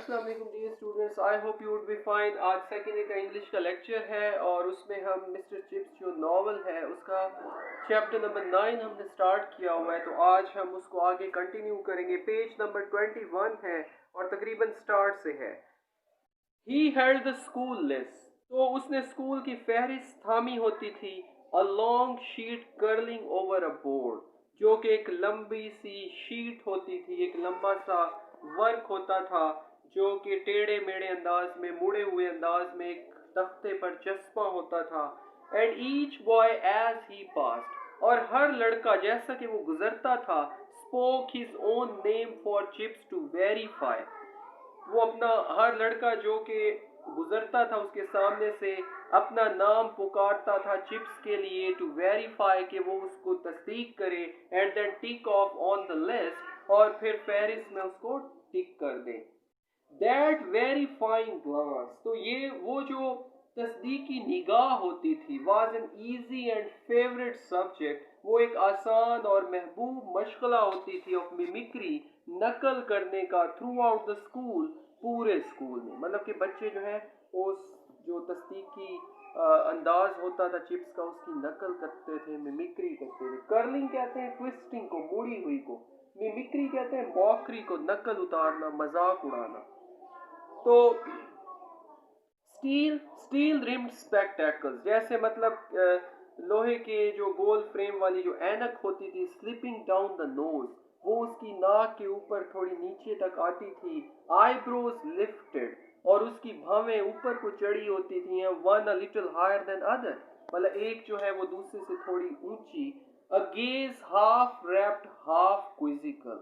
السلام علیکم dear students, I hope you would be fine. آج سیکنڈ ایئر کا انگلش کا لیکچر ہے اور اس میں ہم مسٹر چپس جو ناول ہے اس کا چیپٹر نمبر 9 ہم نے سٹارٹ کیا ہوا ہے، تو آج ہم اس کو آگے کنٹینیو کریں گے۔ پیج نمبر 21 ہے اور تقریباً سٹارٹ سے ہے۔ He held the school list، تو اس نے اسکول کی فہرست تھامی ہوتی تھی۔ A long sheet curling over a board، جو کہ ایک لمبی سی شیٹ ہوتی تھی، ایک لمبا سا ورک ہوتا تھا جو کہ ٹیڑھے میڑے انداز میں، مڑے ہوئے انداز میں ایک تختے پر چسپاں ہوتا تھا۔ And each boy as he passed، اور ہر لڑکا جیسا کہ وہ گزرتا تھا spoke his own name for Chips to verify، وہ اپنا ہر لڑکا جو کہ گزرتا تھا اس کے سامنے سے اپنا نام پکارتا تھا چپس کے لیے ٹو ویریفائی، کہ وہ اس کو تصدیق کرے، and then tick off on the list, اور پھر فہرست میں اس کو ٹک کر دے۔ دیٹ ویریفائنگ گلانس، تو یہ وہ جو تصدیقی نگاہ ہوتی تھی، was an easy and favourite subject, وہ ایک آسان اور محبوب مشغلہ ہوتی تھی آف میمکری، نقل کرنے کا، تھرو آؤٹ دا اسکول، پورے اسکول میں۔ مطلب کہ بچے جو ہے اس جو تصدیقی انداز ہوتا تھا چپس کا، اس کی نقل کرتے تھے، میمکری کرتے تھے۔ کرلنگ کہتے ہیں ٹوسٹنگ کو، موڑی ہوئی کو، میمکری کہتے ہیں موکری کو، نقل اتارنا، مذاق اڑانا۔ تو اسٹیل rimmed spectacles، جیسے مطلب لوہے کے جو گول فریم والی جو اینک ہوتی تھی، slipping down the nose، وہ اس کی ناک کے اوپر تھوڑی نیچے تک آتی تھی۔ آئی بروز لفٹڈ، اور اس کی بھویں اوپر کو چڑھی ہوتی تھی، one a little higher than other، مطلب ایک جو ہے وہ دوسرے سے تھوڑی اونچی۔ a gaze half rapt half quizzical،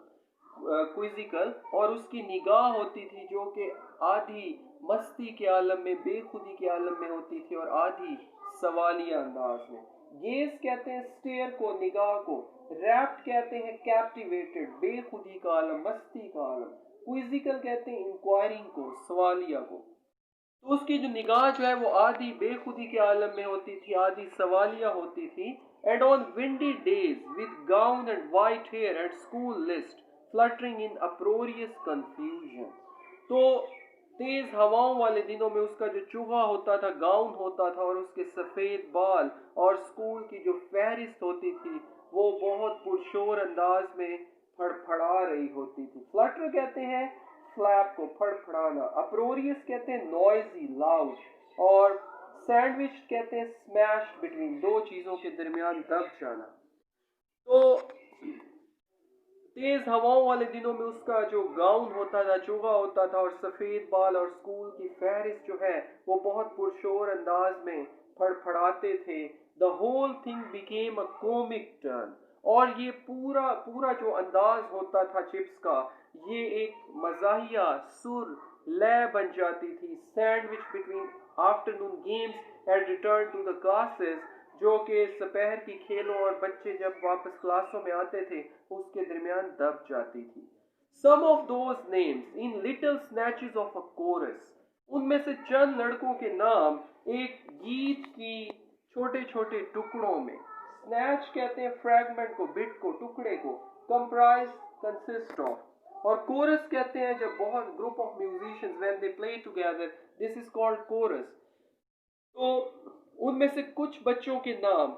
اور اس کی نگاہ ہوتی تھی جو کہ آدھی مستی کے عالم میں، بے خودی کے عالم میں ہوتی تھی، اور آدھی سوالیہ انداز میں۔ گیز کہتے ہیں اسٹیئر کو، نگاہ کو۔ ریپٹ کہتے ہیں کیپٹیویٹڈ، بے خودی کا عالم، مستی کا عالم۔ کوئزیکل کہتے ہیں انکوائرنگ کو، سوالیہ کو۔ تو اس کی جو نگاہ جو ہے وہ آدھی بے خودی کے عالم میں ہوتی تھی، آدھی سوالیہ ہوتی تھی۔ And on windy days with gown and white hair and school list fluttering in uproarious confusion، تو تیز ہواؤں والے دنوں میں اس کا جو چوغا ہوتا تھا، گاؤن ہوتا تھا، اور اس کے سفید بال، اور اسکول کی جو فہرست ہوتی تھی وہ بہت پرشور انداز میں پھڑ پھڑا رہی ہوتی تھی۔ فلٹر کہتے ہیں فلیپ کو، پھڑ پھڑانا۔ اپروریس کہتے ہیں نوائزی، لاؤڈ، اور سینڈوچ کہتے ہیں اسمیشڈ بٹوین، دو چیزوں کے درمیان دب جانا۔ تو تیز ہواؤں والے دنوں میں اس کا جو گاؤن ہوتا تھا، چوغا ہوتا تھا، اور سفید بال، اور اسکول کی فہرست جو ہے وہ بہت پرشور انداز میں پھڑ پھڑاتے تھے۔ The whole thing became a comic turn، اور یہ پورا جو انداز ہوتا تھا چپس کا، یہ ایک مزاحیہ سر لے بن جاتی تھی۔ Sandwich between afternoon games and return to the classes, جو کہ دوپہر کی کھیلوں اور بچے جب واپس کلاسوں میں آتے تھے اس کے درمیان دب جاتی تھی۔ Some of those names in little snatches of a chorus، ان میں سے چند لڑکوں کے نام ایک گیت کی چھوٹے چھوٹے ٹکڑوں میں۔ snatch کہتے ہیں فریگمنٹ کو، بٹ کو، ٹکڑے کو۔ comprise consist of، اور chorus کہتے ہیں جب بہت group of musicians when they play together، this is called chorus۔ تو ان میں سے کچھ بچوں کے نام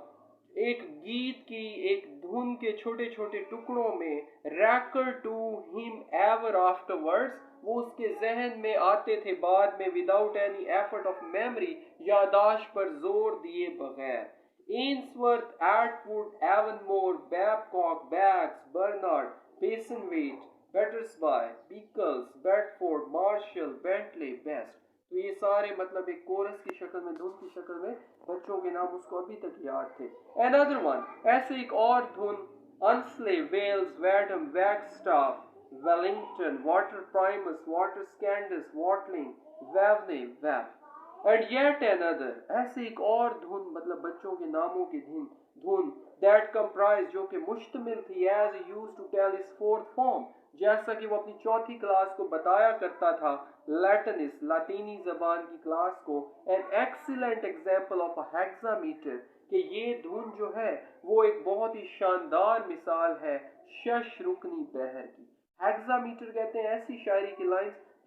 ایک گیت کی ایک دھن کے چھوٹے چھوٹے ٹکڑوں میں ریکر ٹو ہم ایور آفٹرورڈز، وہ اس کے ذہن میں آتے تھے بعد میں، without any effort of memory, یاداشت پر زور دیے بغیر۔ Ainsworth, Atwood, Avonmore, Babcock, Baggs, Barnard, Bessonwaite, Battersby, Beckles, Bedford, Marshall, Bentley, Best. تو یہ سارے مطلب ایک کورس کی شکل میں، دھن کی شکل میں بچوں کے نام اس کو ابھی تک یاد تھے۔ another one، ایسے ایک اور دھن، Annesley, Wells, Wadham, Wagstaff, Wellington, water primus, water scands, Watling, Waveney, Whipp. and yet another، ایسے ایک اور دھن، مطلب بچوں کے ناموں کی دھن that comprised، جو کہ مشتمل تھی as he used to tell his fourth form، جیسا کہ وہ اپنی چوتھی کلاس کو بتایا کرتا تھا، لیٹنس، لاطینی زبان کی کلاس کو، an excellent example of a hexameter، کہ یہ دھن جو ہے وہ ایک بہت ہی شاندار مثال ہے شش رکنی بحر کی۔ ہیگزامیٹر کہتے ہیں ایسی شاعری کی lines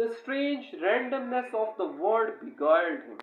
The strange randomness of the world beguiled him.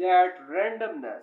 That randomness,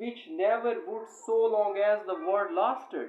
which never would so long as the world lasted,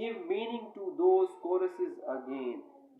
give meaning to those choruses again,